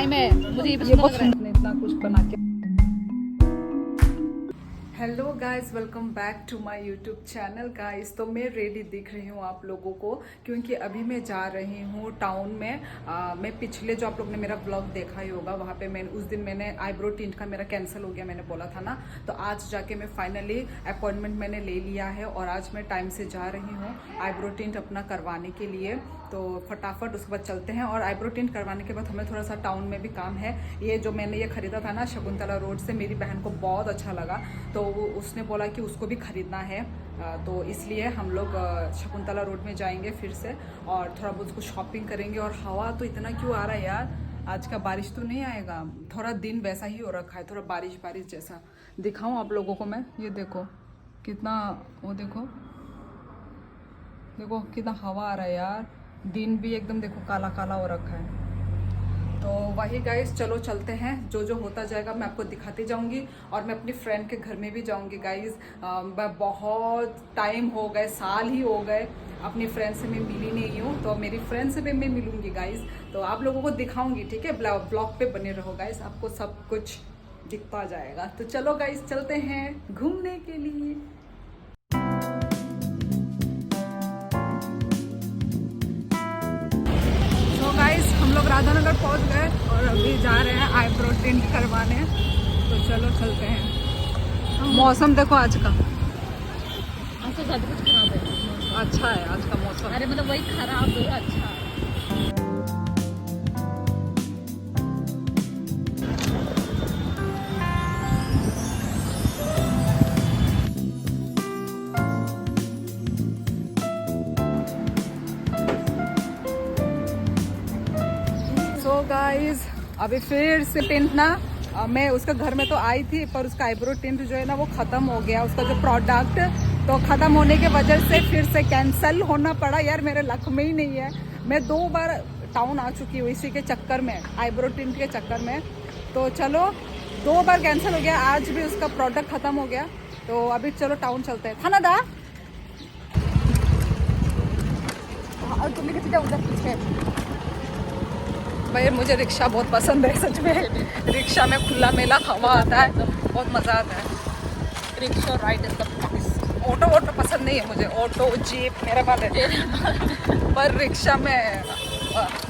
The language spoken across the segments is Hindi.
टाइम है, मुझे ये बहुत सुंदर इतना कुछ बना के। Hello guys, welcome back to my YouTube channel guys. तो मैं रेडी दिख रही हूँ आप लोगों को, क्योंकि अभी मैं जा रही हूँ टाउन में। मैं पिछले जो आप लोग ने मेरा ब्लॉग देखा ही होगा, वहाँ पे मैं उस दिन मैंने आईब्रो टिंट का मेरा कैंसिल हो गया, मैंने बोला था ना। तो आज जाके मैं फाइनली अपॉइंटमेंट मैंने ले लिया है और आज मैं टाइम से जा रही हूँ आईब्रो टिंट अपना करवाने के लिए। तो फटाफट उसके बाद चलते हैं। और आईब्रो टिंट करवाने के बाद हमें थोड़ा सा टाउन में भी काम है। ये जो मैंने ये खरीदा था ना शकुंतला रोड से, मेरी बहन को बहुत अच्छा लगा, तो उसने बोला कि उसको भी खरीदना है। तो इसलिए हम लोग शकुंतला रोड में जाएंगे फिर से और थोड़ा बहुत कुछ शॉपिंग करेंगे। और हवा तो इतना क्यों आ रहा है यार, आज का बारिश तो नहीं आएगा, थोड़ा दिन वैसा ही हो रखा है, थोड़ा बारिश बारिश जैसा। दिखाऊं आप लोगों को मैं, ये देखो कितना, वो देखो देखो कितना हवा आ रहा है यार, दिन भी एकदम देखो काला काला हो रखा है। तो वही गाइस, चलो चलते हैं, जो जो होता जाएगा मैं आपको दिखाती जाऊंगी। और मैं अपनी फ्रेंड के घर में भी जाऊंगी गाइस। मैं बहुत टाइम हो गए, साल ही हो गए अपनी फ्रेंड से मैं मिली नहीं हूँ, तो मेरी फ्रेंड से भी मैं मिलूंगी गाइस। तो आप लोगों को दिखाऊंगी, ठीक है, ब्लॉग पे बने रहो गाइस, आपको सब कुछ दिखता जाएगा। तो चलो गाइस, चलते हैं घूमने के लिए। गाइस, हम लोग राधानगर पहुंच गए और अभी जा रहे हैं आईब्रो टिंट करवाने। तो चलो चलते हैं। मौसम देखो आज का, आज तो सब कुछ खराब है। अच्छा है आज का मौसम। अरे मतलब वही खराब है, अच्छा। सो गाइस, अभी फिर से टिंट ना, मैं उसका घर में तो आई थी, पर उसका आईब्रो टिंट जो है ना वो ख़त्म हो गया, उसका जो प्रोडक्ट तो ख़त्म होने के वजह से फिर से कैंसिल होना पड़ा। यार मेरे लक में ही नहीं है, मैं 2 बार टाउन आ चुकी हूँ इसी के चक्कर में, आईब्रो टिंट के चक्कर में। तो चलो 2 बार कैंसिल हो गया, आज भी उसका प्रोडक्ट ख़त्म हो गया। तो अभी चलो टाउन चलते हैं। थाना दा और तुम किसी का उधर पीछे। भाई मुझे रिक्शा बहुत पसंद है सच में, रिक्शा में खुला मेला हवा आता है, बहुत मज़ा आता है। Rickshaw ride is the best. Auto पसंद नहीं है मुझे, ऑटो जीप मेरा मन है, पर रिक्शा में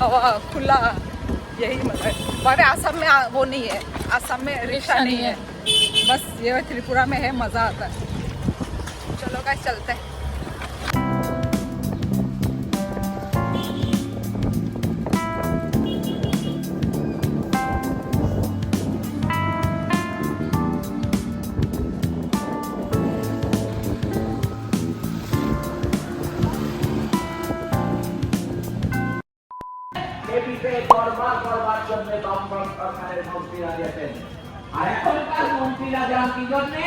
हवा खुला, यही मज़ा है। पर आसाम में वो नहीं है, आसाम में रिक्शा नहीं है, बस ये त्रिपुरा में है, मज़ा आता है। चलो गाइस चलते हैं। এপিতে করবার জন্য দমদম সরকারের মন্ত্রীরা গেছেন, আর এখনকার মন্ত্রীরা যান কি জন্যে?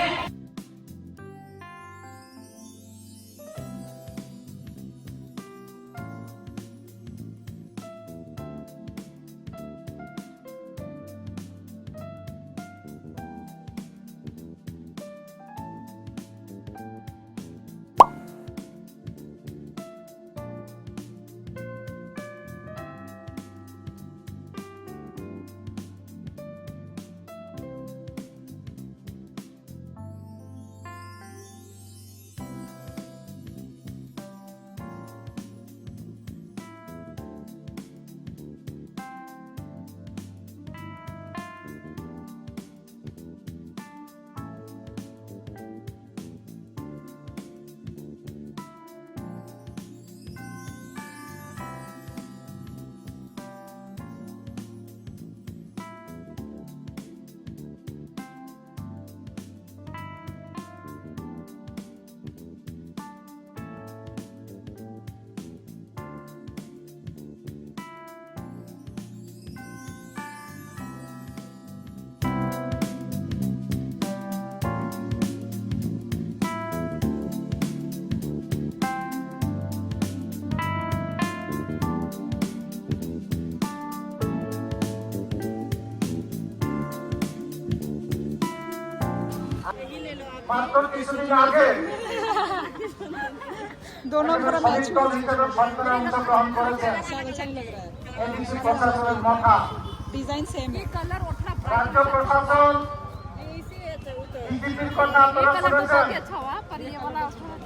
মাত্র কিছুদিন আগে সঞ্চালন হিসেবে সরকারে অংশগ্রহণ করেছেন এনডিসি প্রশাসনের মাথা डिजाइन सेम है। कलर उठना राज्य प्रशासन ডিজিটির কথা আপনারা শুনেছেন अच्छा हुआ पर ये वाला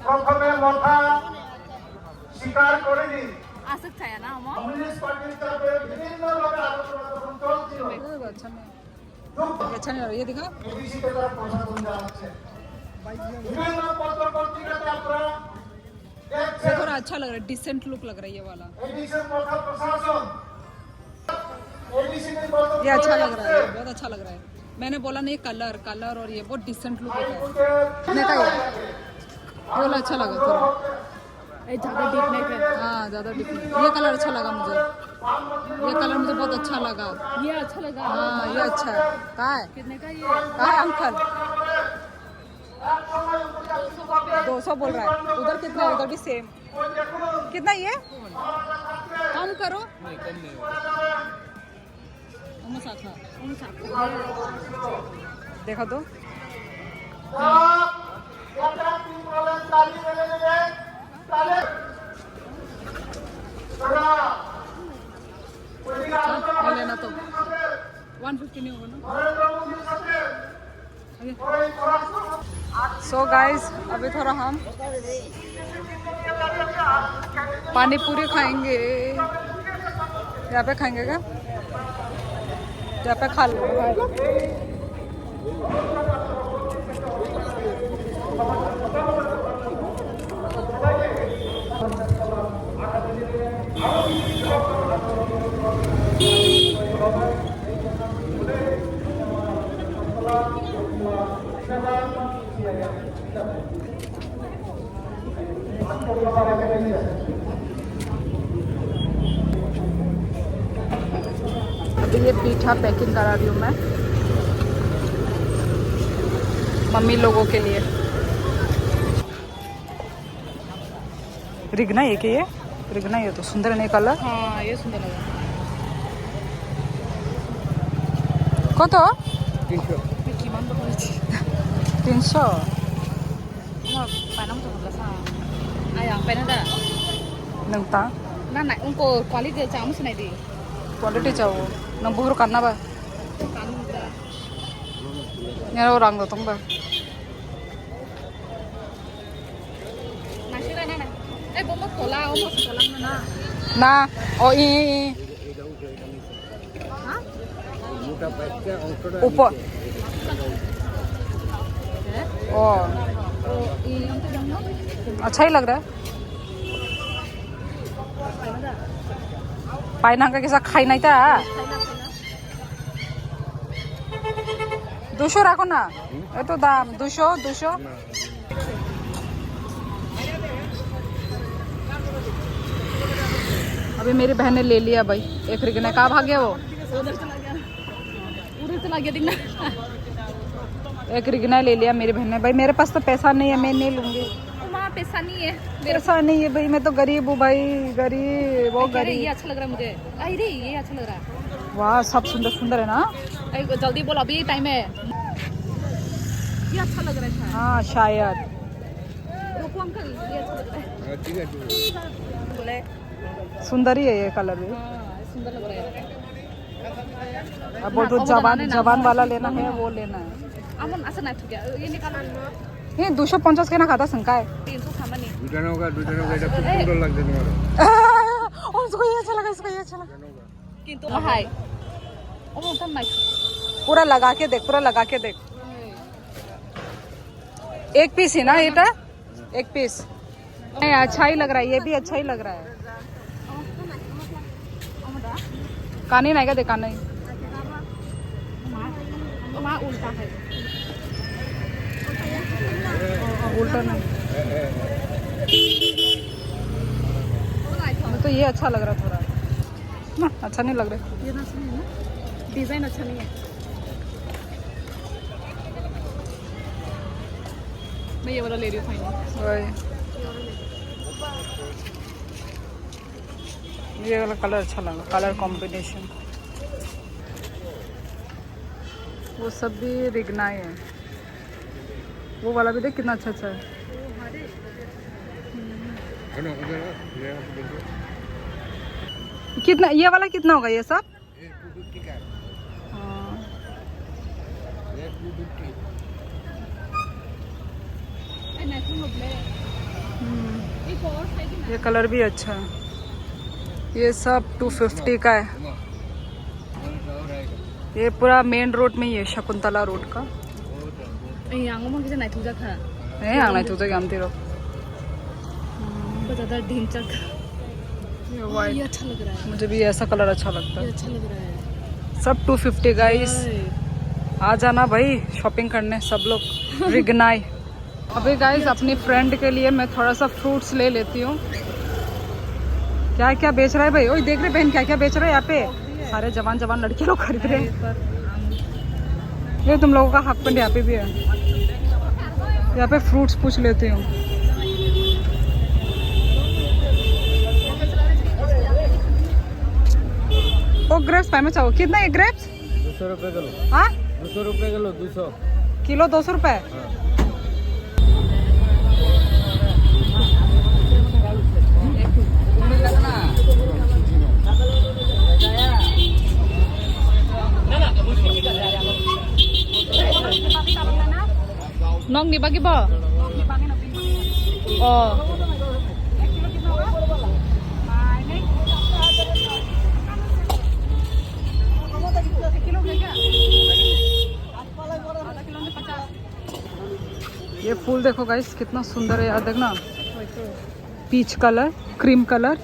প্রথমে মথা স্বীকার করেনি आ सकता है ना हम কমিউনিস্ট পার্টির তরফে বিভিন্নভাবে আলোচনা যখন চলছিল अच्छा नहीं अच्छा नहीं लग रहा ये दिखा এডিসিতে তারা প্রশাসন জানাচ্ছে বিভিন্ন পত্র পত্রিকাতে আপনারা ये দেখছেন थोड़ा अच्छा लग रहा है डिसेंट लुक लग रहा है ये वाला এডিসির কথা প্রশাসন एडीसी में ये अच्छा लग रहा है ये बहुत अच्छा लग रहा है मैंने बोला नहीं कलर कलर और ये बहुत डिसेंट लुक होता है कितने का ये वाला अच्छा लगा थोड़ा ज्यादा डीप नहीं है हाँ ज़्यादा डिप नहीं ये कलर अच्छा लगा मुझे ये कलर मुझे बहुत अच्छा लगा ये अच्छा लगा हाँ ये अच्छा है कहाँ है कितने का ये कहाँ है अंकल 200 बोल रहा है उधर कितना है? उधर भी सेम कितना ये कम करो देखो तो ये लेना तो 150 नहीं होगा ना सो गाइस अभी थोड़ा हम पानी पूरी खाएंगे यहाँ पे खाएंगे क्या यहाँ पे खा लो अभी ये पीठा पैकिंग करा रही हूँ मैं मम्मी लोगों के लिए रिगना ये के ये रिगना ये तो सुंदर नहीं कलर हाँ ये सुंदर लगा को तो 300 Panam tu berapa? Ayah, apa nada? नंगता Nah, nak unko kualiti camu sini di. Quality चाहिए नंग बुहर करना बा Kamu dah. यार वो रंग दो तुम बा Nasi lah nana. Bomba kola, omos kola mana? ना ओ ई Hah? ऊपर ओ Oh, yang tu jangan. अच्छा ही लग रहा है पाइना का कैसा खाई नहीं था 200 रखो ना ये तो दाम 200 अभी मेरी बहन ने ले लिया भाई एक रिगने कहाँ भाग गया वो Udah tu lagi dingna. एक रिगना ले लिया मेरी बहन ने भाई मेरे पास तो पैसा नहीं है मैं नहीं लूंगी Uma पैसा नहीं है. पैसा नहीं है भाई मैं तो गरीब हूँ भाई गरीब वो अरे ये गरीब अच्छा लग रहा है मुझे. अरे ये अच्छा लग रहा है. वाह सब सुंदर सुंदर है ना जल्दी बोल अभी टाइम है. ये अच्छा लग रहा है शायद. हाँ शायद रुको अंकल ये अच्छा लग रहा है. बोले. सुंदर ही है ये कलर भी हाँ सुंदर लग रहा है. अब वो तो जवान वाला लेना है वो लेना है Amun asa naik juga. Ini kalau ये 250 के ना खाता शंका है 300 sama nih. দুটানোগা এটা খুব সুন্দর লাগছে তোমার और इसको ये अच्छा लगा इसको ये अच्छा लगा Kintu mahal. Oh kan naik. पूरा लगा के देख एक पीस है ना ये एक पीस नहीं अच्छा ही लग रहा है ये भी अच्छा ही लग रहा है कानी नहीं का देखा नहीं Cuma ulta है. उल्टा नहीं तो ये अच्छा लग रहा है थोड़ा ना अच्छा नहीं लग रहा ये ना सही है ना. डिजाइन अच्छा नहीं है. मैं ये वाला ले रही हूँ फाइनल. वही ये वाला कलर अच्छा लगा कलर कॉम्बिनेशन वो सब भी रिगना है वो वाला भी देख कितना अच्छा अच्छा है कितना ये वाला कितना होगा ये सब ये कलर भी अच्छा है। ये सब 250 का है। ये पूरा मेन रोड में ही है, शकुंतला रोड का। नहीं आंगों में किसी नहीं तुझा खा। नहीं आंगना तुझा क्या हम तेरो। ज़्यादा ढींचक। ये वाइट ये अच्छा लग रहा है। मुझे भी ऐसा कलर अच्छा लगता ये है। अच्छा लग रहा है। सब 250 गाइस। आ जाना भाई शॉपिंग करने सब लोग। रिगनाई। अभी गाइस अपनी फ्रेंड के लिए मैं थोड़ा सा फ्रूट्स ले लेती हूँ। क्या क्या बेच रहा है भाई? ओए देख रहे बहन क्या क्या बेच रहा है यहाँ पे। सारे जवान जवान लड़के लोग खरीद रहे हैं। ये तुम लोगों का हाफ पैंट यहाँ पे भी है। यहाँ पे फ्रूट्स पूछ लेती हूँ। ओ ग्रेप्स पाए में चाहो कितना है ग्रेप्स? 200 रुपए किलो। हाँ 200 रुपए किलो। 200 किलो 200 रुपए। Nong dibagi ba? Oh. ये फूल देखो गाइस कितना सुंदर है यार, देखना peach colour, cream colour.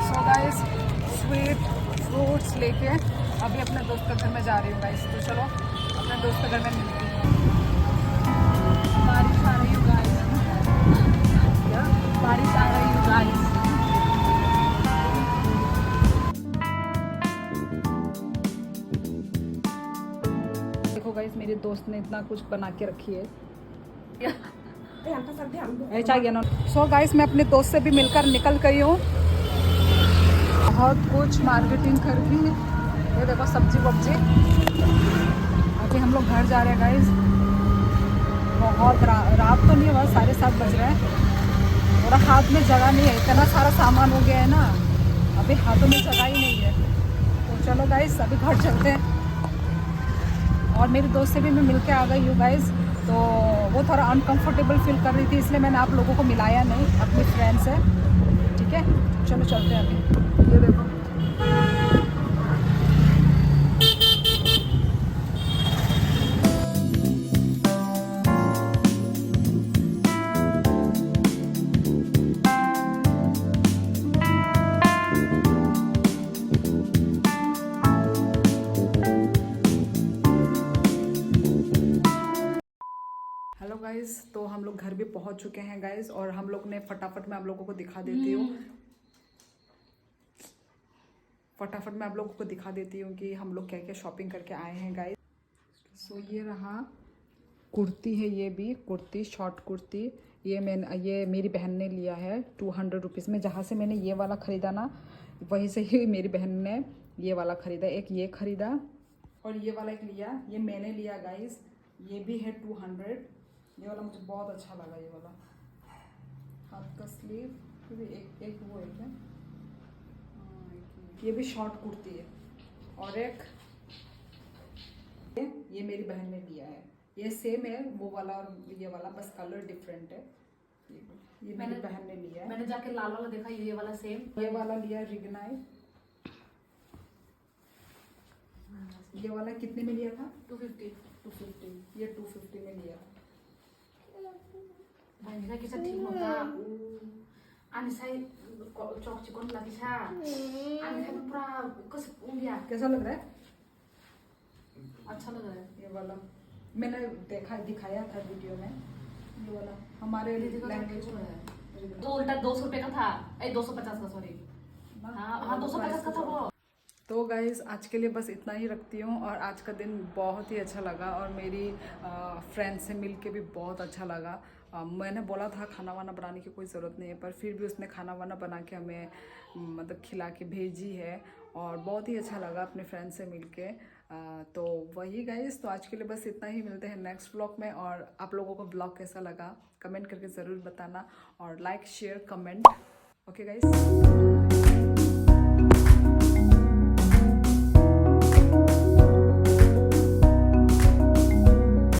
So guys sweet fruits लेके अभी अपने दोस्त के घर में जा रही हूँ गाइस। तो चलो अपने दोस्त के घर में मिलती हूँ। बारिश आ रही है गाइस। क्या बारिश आ रही है गाइस। देखो गाइस मेरे दोस्त ने इतना कुछ बना के रखी है। सो गाइस मैं अपने दोस्त से भी मिलकर निकल गई हूँ। बहुत कुछ मार्केटिंग कर दी। ये देखो सब्जी वब्जी। अभी हम लोग घर जा रहे हैं गाइस। बहुत रात तो नहीं हुआ, 7:30 बज रहे हैं और हाथ में जगह नहीं है। इतना सारा सामान हो गया है ना, अभी हाथों में जगह ही नहीं है। तो चलो गाइस अभी घर चलते हैं। और मेरे दोस्त से भी मैं मिल के आ गई हूँ गाइस। तो वो थोड़ा अनकंफर्टेबल फील कर रही थी, इसलिए मैंने आप लोगों को मिलाया नहीं अपनी फ्रेंड से। ठीक है चलो चलते हैं अभी। ये देखो हेलो गाइस, तो हम लोग घर भी पहुंच चुके हैं गाइस। और हम लोग ने फटाफट मैं आप लोगों को दिखा देती हूँ। फटाफट मैं आप लोगों को दिखा देती हूँ कि हम लोग क्या क्या शॉपिंग करके आए हैं गाइस। सो ये रहा कुर्ती है, ये भी कुर्ती शॉर्ट कुर्ती। ये मेरी बहन ने लिया है 200 रुपीज़ में। जहाँ से मैंने ये वाला ख़रीदा ना वहीं से ही मेरी बहन ने ये वाला ख़रीदा। एक ये ख़रीदा और ये वाला एक लिया। ये मैंने लिया गाइस। ये भी है 200। ये वाला मुझे बहुत अच्छा लगा। ये वाला हाथ का स्लीव भी एक वो है क्या। ये भी शॉर्ट कुर्ती है। और एक ये मेरी बहन ने लिया है। ये सेम है वो वाला और ये वाला, बस कलर डिफरेंट है। ये मेरी बहन ने लिया है। मैंने जाके लाल वाला देखा, ये वाला सेम। ये वाला लिया रिगनाई। ये वाला कितने में लिया था? 250। ये 250 में लिया था। भाई किसा ठीक होता आणि साई चौक चिकन लगी था आणि पूरा कुछ उंगलियां। कैसा लग रहा है? अच्छा लग रहा है। ये वाला मैंने दिखाया था वीडियो में। ये वाला हमारे लैंग्वेज में है। तो उल्टा 200 रुपए का था, 250 का, सॉरी। हाँ 250 का था वो। तो गाइज़ आज के लिए बस इतना ही रखती हूँ। और आज का दिन बहुत ही अच्छा लगा और मेरी फ्रेंड से मिल के भी बहुत अच्छा लगा। मैंने बोला था खाना वाना बनाने की कोई ज़रूरत नहीं है, पर फिर भी उसने खाना वाना बना के हमें मतलब खिला के भेजी है। और बहुत ही अच्छा लगा अपने फ्रेंड से मिल के। तो वही गाइस, तो आज के लिए बस इतना ही। मिलते हैं नेक्स्ट ब्लॉग में। और आप लोगों को ब्लॉग कैसा लगा कमेंट करके ज़रूर बताना, और like share comment. Okay guys.